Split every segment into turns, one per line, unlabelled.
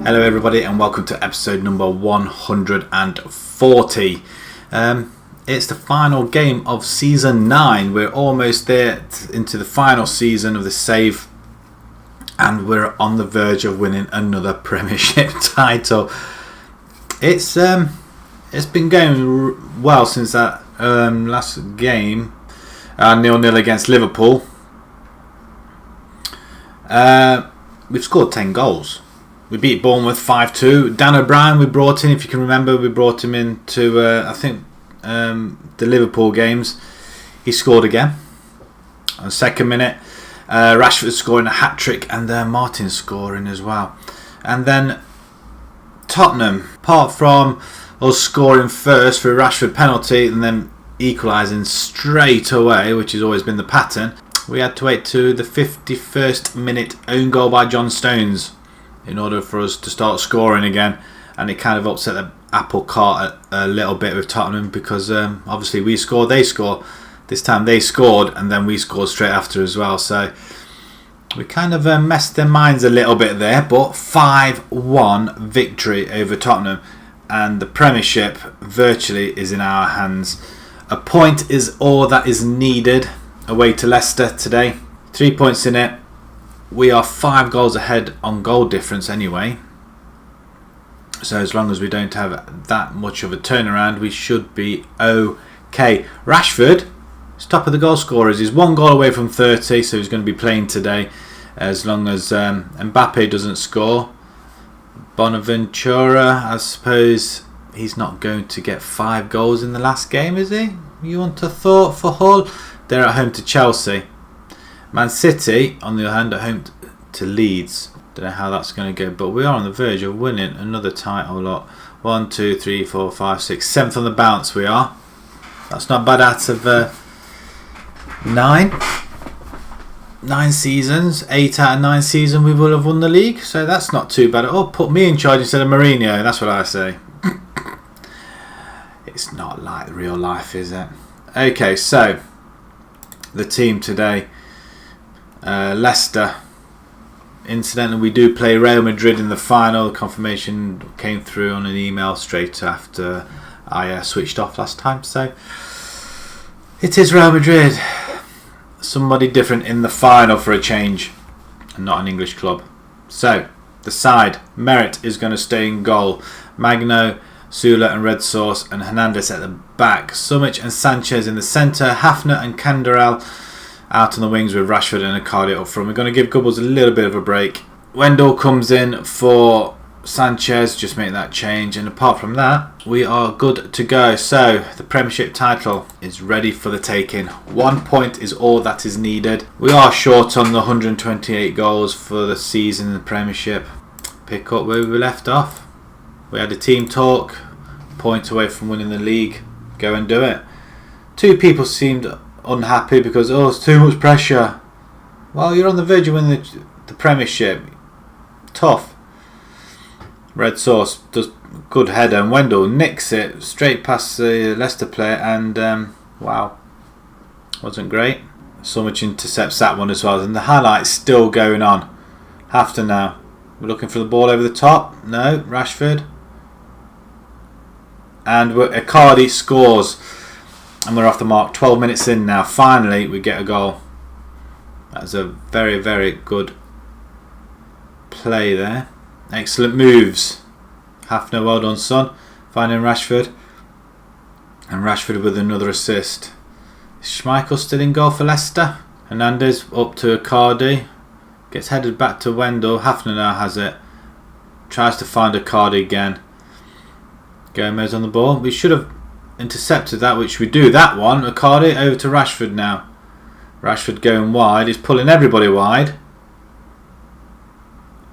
Hello everybody and welcome to episode number 140. It's the final game of season 9. We're almost there into the final season of the save and we're on the verge of winning another Premiership title. It's been going well since that last game, 0-0 against Liverpool. We've scored 10 goals. We beat Bournemouth 5-2. Dan O'Brien we brought in, if you can remember, we brought him into the Liverpool games. He scored again on the second minute. Rashford scoring a hat-trick and Martin scoring as well. And then Tottenham, apart from us scoring first for a Rashford penalty and then equalising straight away, which has always been the pattern, we had to wait to the 51st minute own goal by John Stones in order for us to start scoring again, and it kind of upset the apple cart a little bit with Tottenham because obviously we scored, they score. This time they scored and then we scored straight after as well, so we kind of messed their minds a little bit there. But 5-1 victory over Tottenham and the Premiership virtually is in our hands. A point is all that is needed away to Leicester today. 3 points in it. We are 5 goals ahead on goal difference anyway. So as long as we don't have that much of a turnaround, we should be okay. Rashford is top of the goal scorers. He's 1 goal away from 30, so he's going to be playing today as long as Mbappe doesn't score. Bonaventura, I suppose he's not going to get 5 goals in the last game, is he? You want a thought for Hull? They're at home to Chelsea. Man City, on the other hand, are home to Leeds. Don't know how that's going to go, but we are on the verge of winning another title lot. 1, 2, 3, 4, 5, 6, 7th on the bounce we are. That's not bad out of 9 seasons. 8 out of 9 seasons we will have won the league, so that's not too bad at all. Put me in charge instead of Mourinho, that's what I say. It's not like real life, is it? Okay, so the team today. Leicester. Incidentally, we do play Real Madrid in the final. The confirmation came through on an email straight after I switched off last time. So it is Real Madrid. Somebody different in the final for a change, and not an English club. So the side. Merritt is going to stay in goal. Magno, Sula and Red Sauce and Hernandez at the back. Summich and Sanchez in the centre. Hafner and Canderel out on the wings with Rashford and Icardi up front. We're going to give Gubbles a little bit of a break. Wendell comes in for Sanchez, just make that change, and apart from that we are good to go. So the Premiership title is ready for the taking. 1 point is all that is needed. We are short on the 128 goals for the season in the Premiership. Pick up where we left off. We had a team talk, point away from winning the league. Go and do it. 2 people seemed unhappy because it's too much pressure. Well, you're on the verge of winning the Premiership. Tough. Red Sauce does good header and Wendell nicks it straight past the Leicester player and wow, wasn't great. So much intercepts that one as well, and the highlight's still going on. After now, we're looking for the ball over the top. No, Rashford. And Icardi scores. And we're off the mark. 12 minutes in now. Finally, we get a goal. That's a very, very good play there. Excellent moves. Hafner, well done, son. Finding Rashford. And Rashford with another assist. Is Schmeichel still in goal for Leicester? Hernandez up to Icardi. Gets headed back to Wendell. Hafner now has it. Tries to find Icardi again. Gomez on the ball. We should have intercepted that, which we do. That one, Icardi over to Rashford now. Rashford going wide. He's pulling everybody wide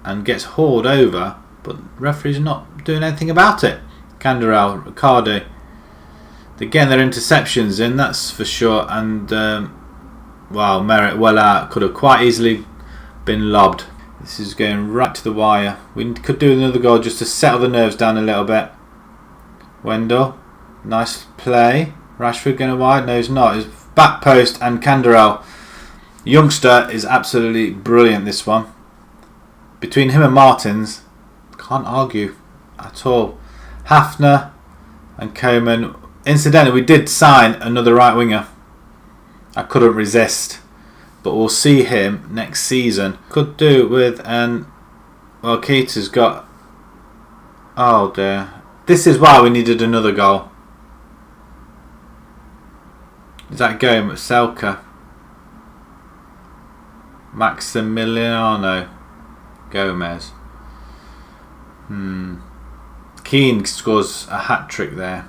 and gets hauled over, but the referee's not doing anything about it. Canderel, Icardi. Again, their interceptions in, that's for sure. And wow, Merritt well out. Could have quite easily been lobbed. This is going right to the wire. We could do another goal just to settle the nerves down a little bit. Wendell. Nice play. Rashford going wide. No, he's not. His back post and Canderel. Youngster is absolutely brilliant, this one. Between him and Martins, Can't argue at all. Hafner and Coman. Incidentally, we did sign another right winger. I couldn't resist. But we'll see him next season. Could do with an... Well, Keita's got... Oh dear. This is why we needed another goal. Is that going? Selka. Maximiliano Gomez. Keane scores a hat-trick there.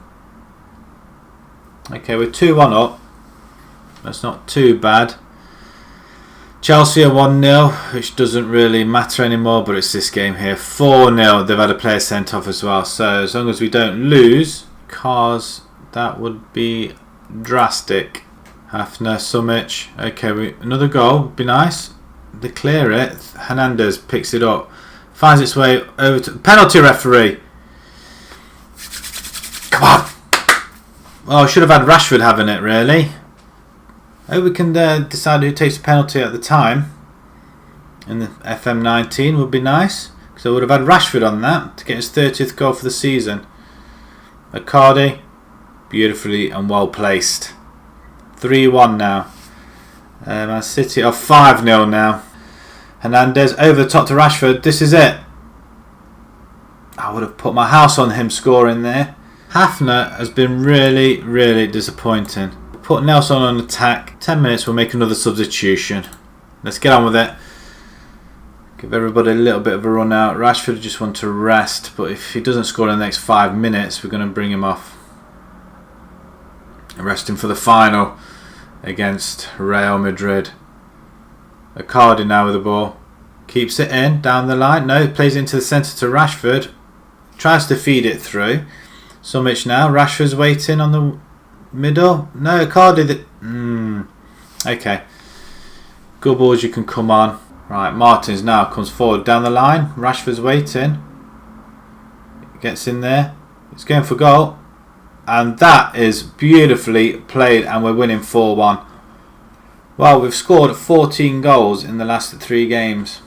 Okay, we're 2-1 up. That's not too bad. Chelsea are 1-0, which doesn't really matter anymore, but it's this game here. 4-0, they've had a player sent off as well. So as long as we don't lose, cars, that would be drastic. Hafner, Summich. Okay, another goal, would be nice. They clear it. Hernandez picks it up. Finds its way over to... Penalty referee! Come on! Oh, should have had Rashford having it, really. We can decide who takes the penalty at the time. In the FM18 would be nice. Because I would have had Rashford on that to get his 30th goal for the season. Icardi, beautifully and well placed. 3-1 now. Man City are 5-0 now. Hernandez over the top to Rashford. This is it. I would have put my house on him scoring there. Hafner has been really, really disappointing. Put Nelson on attack. 10 minutes, we'll make another substitution. Let's get on with it. Give everybody a little bit of a run out. Rashford just wants to rest, but if he doesn't score in the next 5 minutes, we're going to bring him off. Rest him for the final against Real Madrid. Icardi now with the ball. Keeps it in, down the line. No, plays into the centre to Rashford. Tries to feed it through. Summich now. Rashford's waiting on the middle. No, Icardi. Okay. Good balls, you can come on. Right, Martins now comes forward down the line. Rashford's waiting. Gets in there. It's going for goal. And that is beautifully played, and we're winning 4-1. Well, we've scored 14 goals in the last 3 games.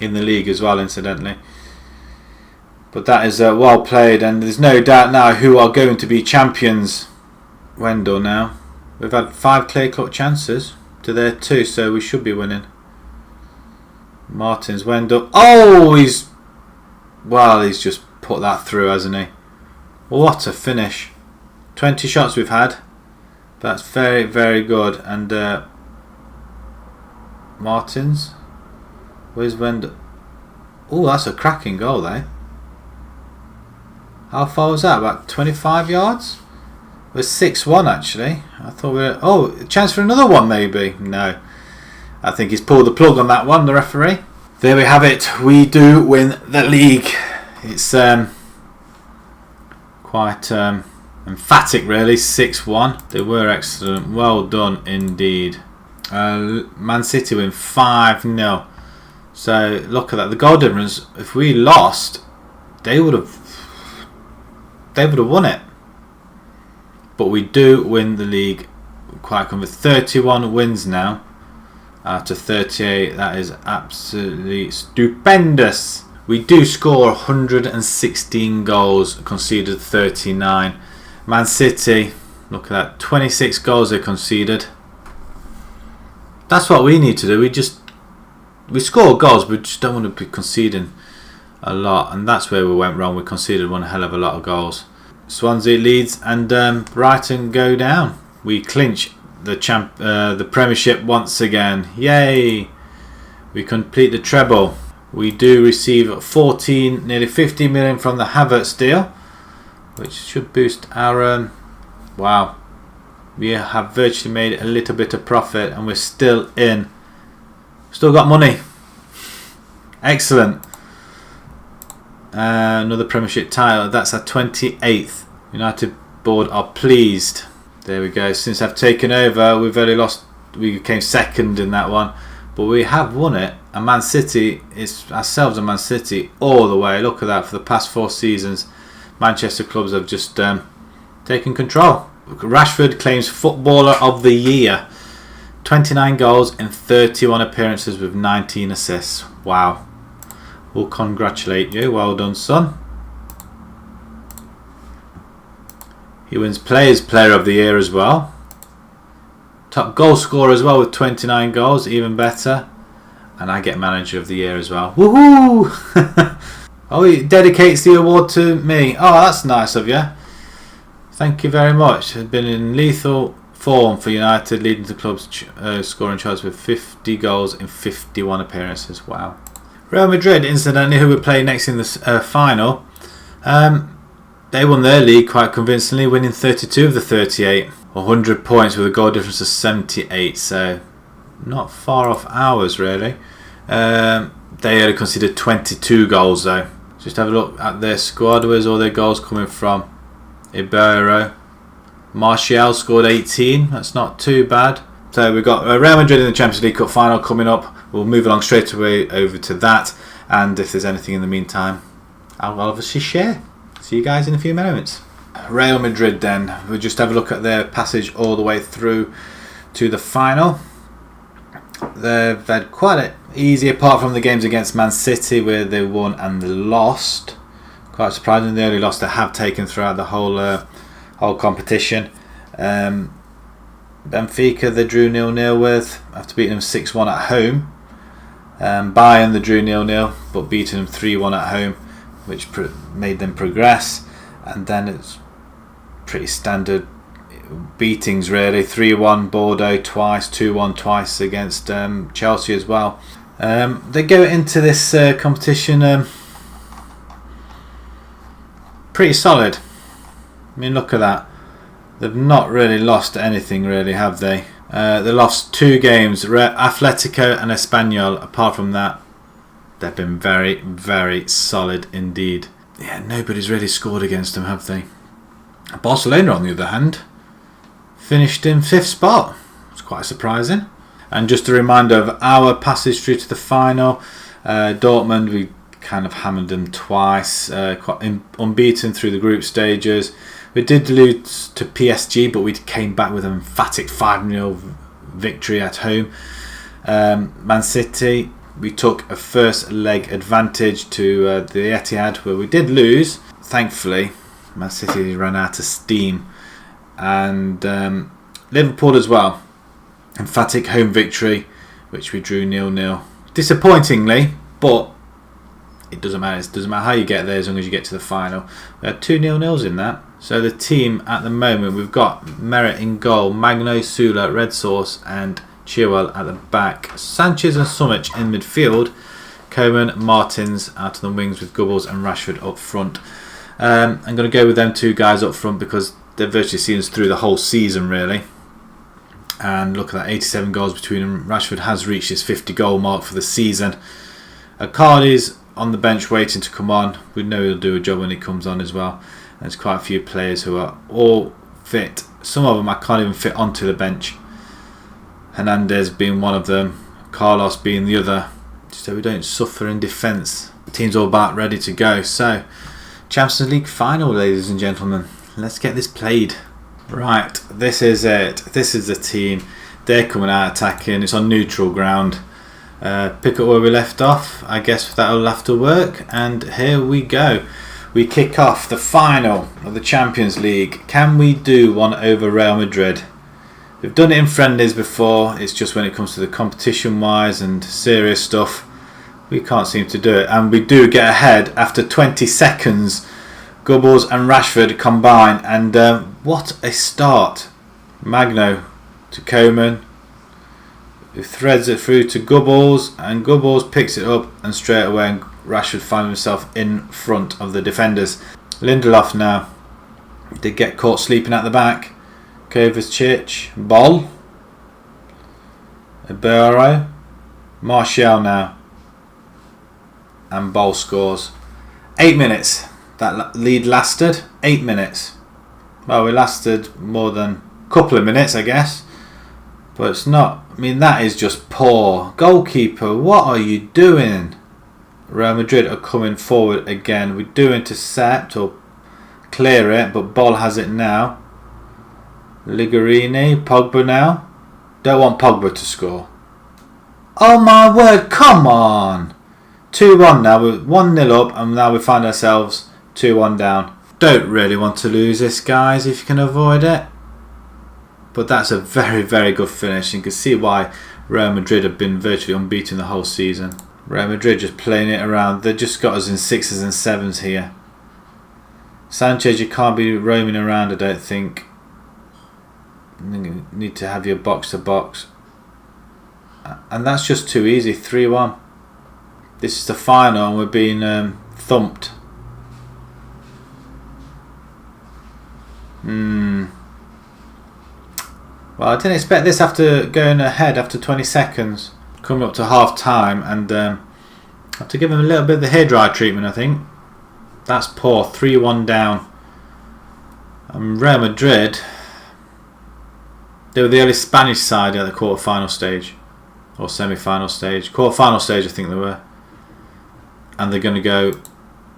In the league as well, incidentally. But that is well played, and there's no doubt now who are going to be champions. Wendell now. We've had 5 clear-cut chances to their 2, so we should be winning. Martins, Wendell. Oh, he's just put that through, hasn't he? What a finish. 20 shots we've had. That's very, very good. And Martins. Where's Wendell? Oh, that's a cracking goal there. How far was that? About 25 yards? We're 6-1 actually. I thought we were... Oh, a chance for another one maybe. No. I think he's pulled the plug on that one, the referee. There we have it. We do win the league. It's quite emphatic really. 6-1. They were excellent. Well done indeed. Man City win 5-0. So look at that. The goal difference, if we lost, they would have won it. But we do win the league quite comfortably. 31 wins now out of 38. That is absolutely stupendous. We do score 116 goals, conceded 39. Man City, look at that, 26 goals they conceded. That's what we need to do. We score goals, but we just don't want to be conceding a lot, and that's where we went wrong. We conceded one hell of a lot of goals. Swansea, Leeds and Brighton go down. We clinch the Premiership once again. Yay! We complete the treble. We do receive 14, nearly 50 million from the Havertz deal, which should boost our... wow. We have virtually made a little bit of profit, and we're still in. Still got money. Excellent. Another Premiership title. That's our 28th. United board are pleased. There we go. Since I've taken over, we've only lost. We came second in that one, but we have won it. And Man City, it's ourselves and Man City all the way. Look at that. For the past 4 seasons, Manchester clubs have just taken control. Rashford claims Footballer of the Year. 29 goals in 31 appearances with 19 assists. Wow. We'll congratulate you. Well done, son. He wins Players Player of the Year as well. Top goal scorer as well with 29 goals, even better. And I get Manager of the Year as well. Woohoo! Oh, he dedicates the award to me. Oh, that's nice of you. Thank you very much. Has been in lethal form for United, leading the club's scoring charts with 50 goals in 51 appearances. Wow. Real Madrid, incidentally, who we play next in the final, they won their league quite convincingly, winning 32 of the 38. 100 points with a goal difference of 78, so not far off ours really. They only conceded 22 goals though. Just have a look at their squad. Where's all their goals coming from? Ibero. Martial scored 18. That's not too bad. So we've got Real Madrid in the Champions League Cup final coming up. We'll move along straight away over to that. And if there's anything in the meantime, I'll obviously share. See you guys in a few moments. Real Madrid then. We'll just have a look at their passage all the way through to the final. They've had quite an easy, apart from the games against Man City where they won and they lost. Quite surprising, the only loss they have taken throughout the whole competition. Benfica they drew 0-0 with after beating them 6-1 at home. Bayern they drew 0-0 but beating them 3-1 at home, which made them progress. And then it's pretty standard beatings really. 3-1 Bordeaux twice, 2-1 twice against Chelsea as well. They go into this competition pretty solid. I mean, look at that. They've not really lost anything really, have they? They lost 2 games, Atletico and Espanyol. Apart from that, they've been very, very solid indeed. Yeah, nobody's really scored against them, have they? Barcelona, on the other hand, finished in 5th spot. It's quite surprising. And just a reminder of our passage through to the final. Dortmund, we kind of hammered them twice, quite unbeaten through the group stages. We did lose to PSG, but we came back with an emphatic 5-0 victory at home. Man City, we took a first leg advantage to the Etihad, where we did lose. Thankfully, Man City ran out of steam. And Liverpool as well. Emphatic home victory, which we drew 0-0. Disappointingly, but it doesn't matter. It doesn't matter how you get there as long as you get to the final. We had 2 0-0s in that. So the team at the moment, we've got Merritt in goal, Magno, Sula, Red Sauce and Chilwell at the back. Sanchez and Summich in midfield. Coman, Martins out of the wings with Gubbles and Rashford up front. I'm going to go with them 2 guys up front because they've virtually seen us through the whole season really. And look at that, 87 goals between them. Rashford has reached his 50 goal mark for the season. Cardi's on the bench waiting to come on. We know he'll do a job when he comes on as well. There's quite a few players who are all fit. Some of them I can't even fit onto the bench. Hernandez being one of them, Carlos being the other. So we don't suffer in defence. The team's all about ready to go. So, Champions League final, ladies and gentlemen. Let's get this played. Right, this is it. This is the team. They're coming out attacking. It's on neutral ground. Pick up where we left off. I guess that'll have to work. And here we go. We kick off the final of the Champions League. Can we do one over Real Madrid? We've done it in friendlies before. It's just when it comes to the competition wise and serious stuff, we can't seem to do it. And we do get ahead after 20 seconds. Gubbles and Rashford combine, and what a start. Magno to Coman, who threads it through to Gubbles, and Gubbles picks it up, and straight away Rashford finds himself in front of the defenders. Lindelof now. Did get caught sleeping at the back. Kovacic, Ball, Ibero, Martial now, and Ball scores. 8 minutes. That lead lasted 8 minutes. Well, we lasted more than a couple of minutes, I guess. But it's not. I mean, that is just poor. Goalkeeper, what are you doing? Real Madrid are coming forward again. We do intercept or clear it, but Ball has it now. Ligarini, Pogba now. Don't want Pogba to score. Oh my word, come on. 2-1 now. We're 1-0 up, and now we find ourselves 2-1 down. Don't really want to lose this, guys, if you can avoid it. But that's a very, very good finish. You can see why Real Madrid have been virtually unbeaten the whole season. Real Madrid just playing it around. They just got us in 6s and 7s here. Sanchez, you can't be roaming around, I don't think. You need to have your box to box. And that's just too easy. 3-1. This is the final and we're being thumped. Well, I didn't expect this after going ahead after 20 seconds. Coming up to half time, and have to give him a little bit of the hairdryer treatment, I think. That's poor. 3-1 down. Real Madrid, they were the only Spanish side at the quarter-final stage. Or semi-final stage. Quarter-final stage, I think they were. And they're going to go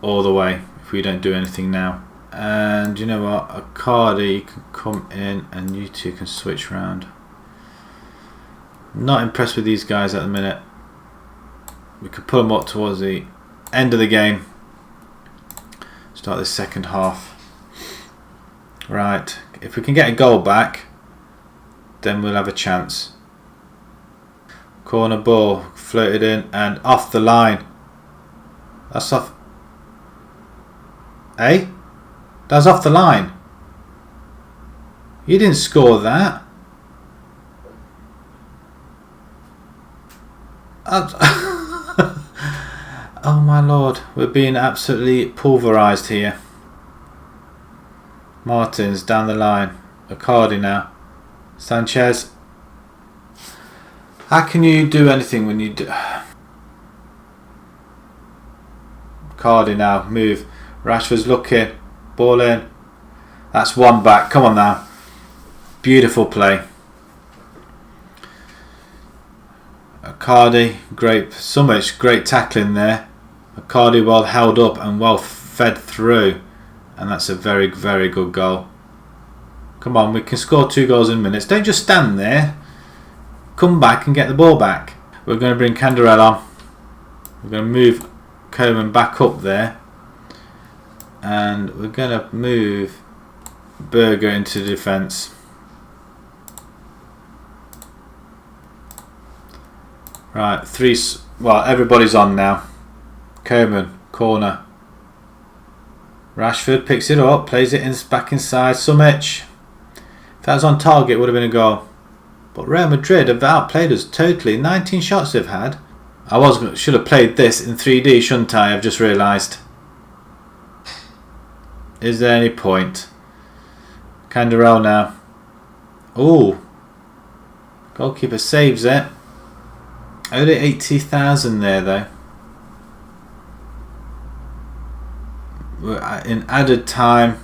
all the way if we don't do anything now. And you know what? Icardi can come in and you two can switch round. Not impressed with these guys at the minute. We could pull them up towards the end of the game. Start this second half. Right. If we can get a goal back, then we'll have a chance. Corner ball floated in and off the line. That's off. Eh? That's off the line. You didn't score that. Oh my lord. We're being absolutely pulverised here. Martins down the line. Icardi now. Sanchez. How can you do anything when you do... Icardi now. Move. Rashford's looking. Ball in. That's one back. Come on now. Beautiful play. Icardi, great. So much great tackling there. Icardi well held up and well fed through. And that's a very, very good goal. Come on, we can score 2 goals in minutes. Don't just stand there. Come back and get the ball back. We're going to bring Canderel on. We're going to move Coman back up there. And we're going to move Berger into defence. Right, well, everybody's on now. Coman, corner. Rashford picks it up, plays it back inside. Summich. If that was on target, it would have been a goal. But Real Madrid have outplayed us totally. 19 shots they've had. Should have played this in 3D, shouldn't I? I've just realised. Is there any point? Canderel now. Ooh. Goalkeeper saves it. Only 80,000 there though. We're in added time.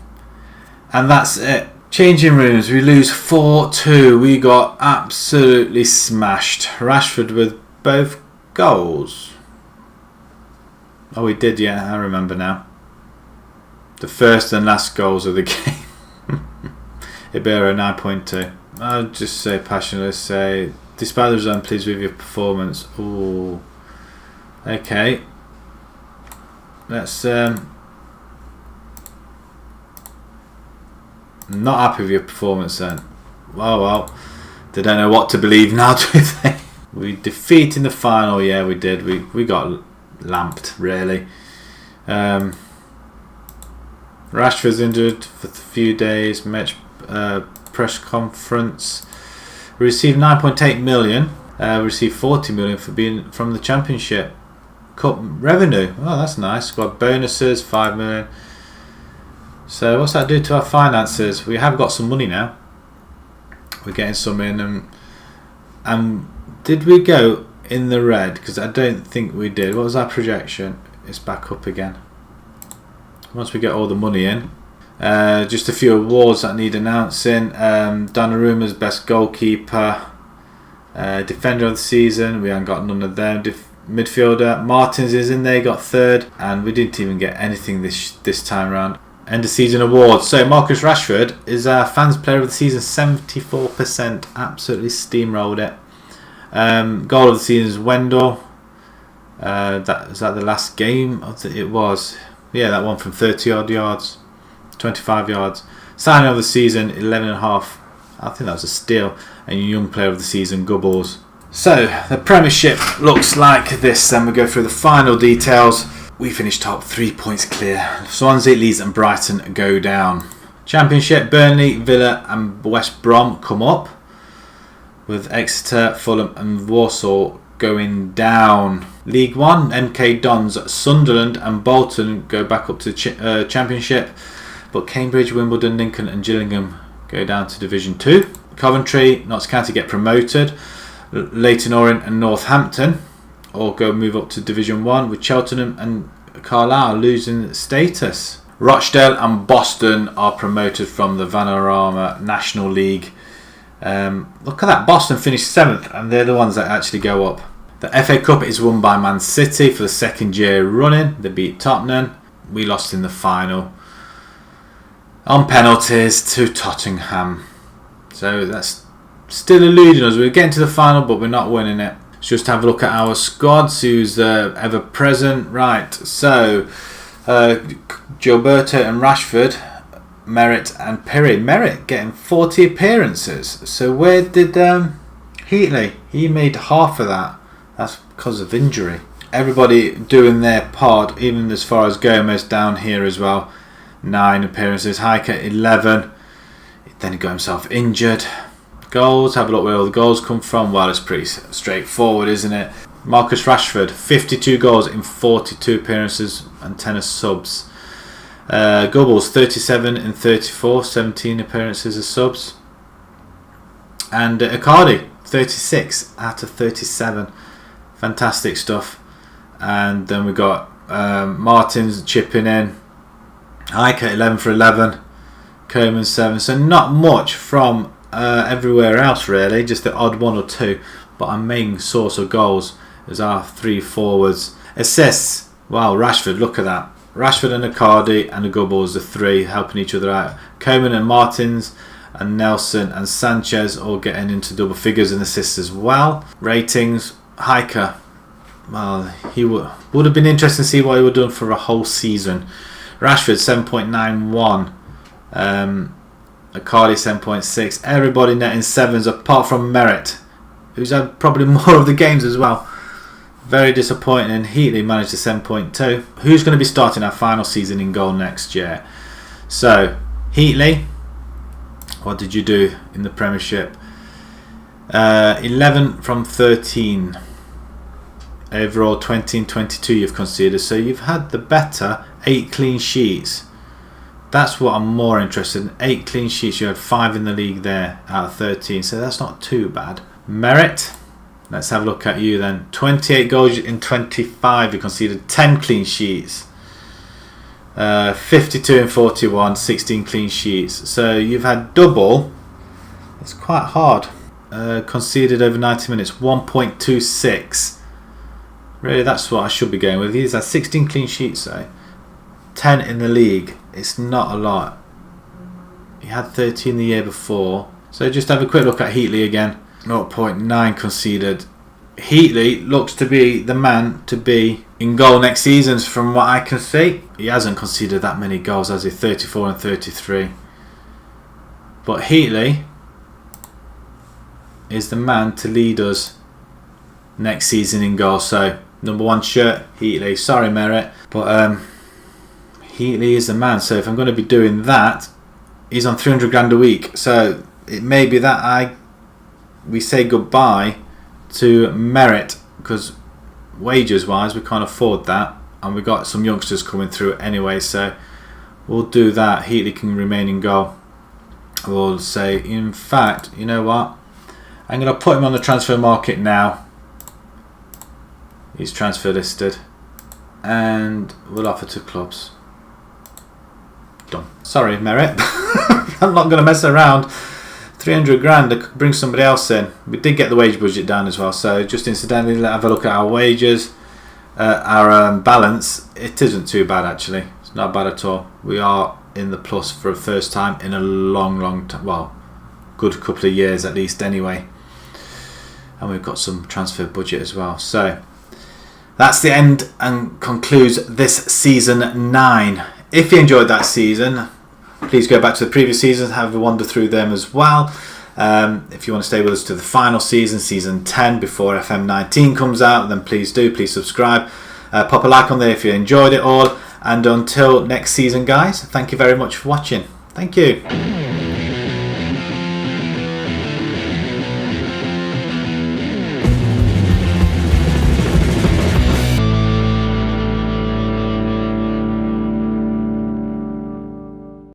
And that's it. Changing rooms. We lose 4-2. We got absolutely smashed. Rashford with both goals. Oh, we did, yeah. I remember now. The first and last goals of the game. Ibero 9.2. I'll just say passionately say, despite the result, I'm pleased with your performance. Ooh. Okay. Let's not happy with your performance then. Well, they don't know what to believe now, do they? We defeat in the final, yeah, we did. We got lamped, really. Rashford's injured for a few days. Match press conference. We received 9.8 million. We received 40 million for being from the Championship Cup revenue. Oh, that's nice. Got bonuses, 5 million. So what's that do to our finances? We have got some money now. We're getting some in. And did we go in the red? Because I don't think we did. What was our projection? It's back up again. Once we get all the money in. Just a few awards that need announcing. Donnarumma's best goalkeeper. Defender of the season. We haven't got none of them. Midfielder. Martins is in there. Got third. And we didn't even get anything this time round. End of season awards. So Marcus Rashford is our fans player of the season. 74%. Absolutely steamrolled it. Goal of the season is Wendell. Is that the last game? It was. Yeah, that one from 30 odd yards, 25 yards. Signing of the season, 11.5. I think that was a steal. And young player of the season, Gubbles. So the Premiership looks like this. Then we go through the final details. We finished top, 3 points clear. Swansea, Leeds and Brighton go down. Championship, Burnley, Villa and West Brom come up, with Exeter, Fulham and Walsall going down. League 1, MK Dons, Sunderland and Bolton go back up to Championship, but Cambridge, Wimbledon, Lincoln and Gillingham go down to Division 2. Coventry, Notts County get promoted. Leyton Orient and Northampton all move up to Division 1, with Cheltenham and Carlisle losing status. Rochdale and Boston are promoted from the Vanarama National League. Look at that, Boston finished 7th and they're the ones that actually go up. The FA Cup is won by Man City for the second year running. They beat Tottenham. We lost in the final on penalties to Tottenham. So that's still eluding us. We're getting to the final, but we're not winning it. Let's just have a look at our squads, who's ever present. Right, so Gilberto and Rashford, Merritt and Perry. Merritt getting 40 appearances. So where did Heatley? He made half of that. That's because of injury. Everybody doing their part, even as far as Gomez down here as well. 9 appearances. Hiker 11. Then he got himself injured. Goals, have a look where all the goals come from. Well, it's pretty straightforward, isn't it? Marcus Rashford, 52 goals in 42 appearances and 10 as subs. Gubbles, 37 in 34, 17 appearances as subs. And Icardi, 36 out of 37. Fantastic stuff. And then we got Martins chipping in. Ike at 11 for 11. Coleman 7. So not much from everywhere else really, just the odd 1 or 2. But our main source of goals is our 3 forwards. Assists. Wow, Rashford, look at that. Rashford and Icardi and the Gubbles, the 3 helping each other out. Coleman and Martins and Nelson and Sanchez all getting into double figures in assists as well. Ratings, Hiker. Well, he would have been interesting to see what he would have done for a whole season. Rashford 7.91. Icardi 7.6. Everybody netting 7s apart from Merritt, who's had probably more of the games as well. Very disappointing. Heatley managed to 7.2. Who's going to be starting our final season in goal next year? So, Heatley, what did you do in the Premiership? 11 from 13. Overall 20 and 22 you've conceded. So you've had the better 8 clean sheets. That's what I'm more interested in. 8 clean sheets. You had 5 in the league there out of 13. So that's not too bad. Merritt. Let's have a look at you then. 28 goals in 25. You conceded 10 clean sheets. 52 in 41. 16 clean sheets. So you've had double. It's quite hard. Conceded over 90 minutes. 1.26. Really, that's what I should be going with. These are 16 clean sheets, though. 10 in the league. It's not a lot. He had 13 the year before. So just have a quick look at Heatley again. 0.9 conceded. Heatley looks to be the man to be in goal next season from what I can see. He hasn't conceded that many goals, has he? 34 and 33. But Heatley is the man to lead us next season in goal. So number 1 shirt, Heatley. Sorry, Merritt, but Heatley is the man. So if I'm going to be doing that, he's on 300 grand a week. So it may be that we say goodbye to Merritt, because wages wise we can't afford that, and we got some youngsters coming through anyway. So we'll do that. Heatley can remain in goal. We'll say, in fact, you know what? I'm going to put him on the transfer market now. He's transfer listed, and we'll offer to clubs. Done. Sorry, Merritt. I'm not going to mess around. 300 grand to bring somebody else in. We did get the wage budget down as well, so just incidentally, let's have a look at our wages. Our balance, it isn't too bad actually. It's not bad at all. We are in the plus for the first time in a long time. Well, good couple of years at least anyway. And we've got some transfer budget as well. So that's the end and concludes this season 9. If you enjoyed that season, please go back to the previous seasons, have a wander through them as well. If you want to stay with us to the final season, season 10, before FM19 comes out, then please do. Please subscribe. Pop a like on there if you enjoyed it all. And until next season, guys, thank you very much for watching. Thank you.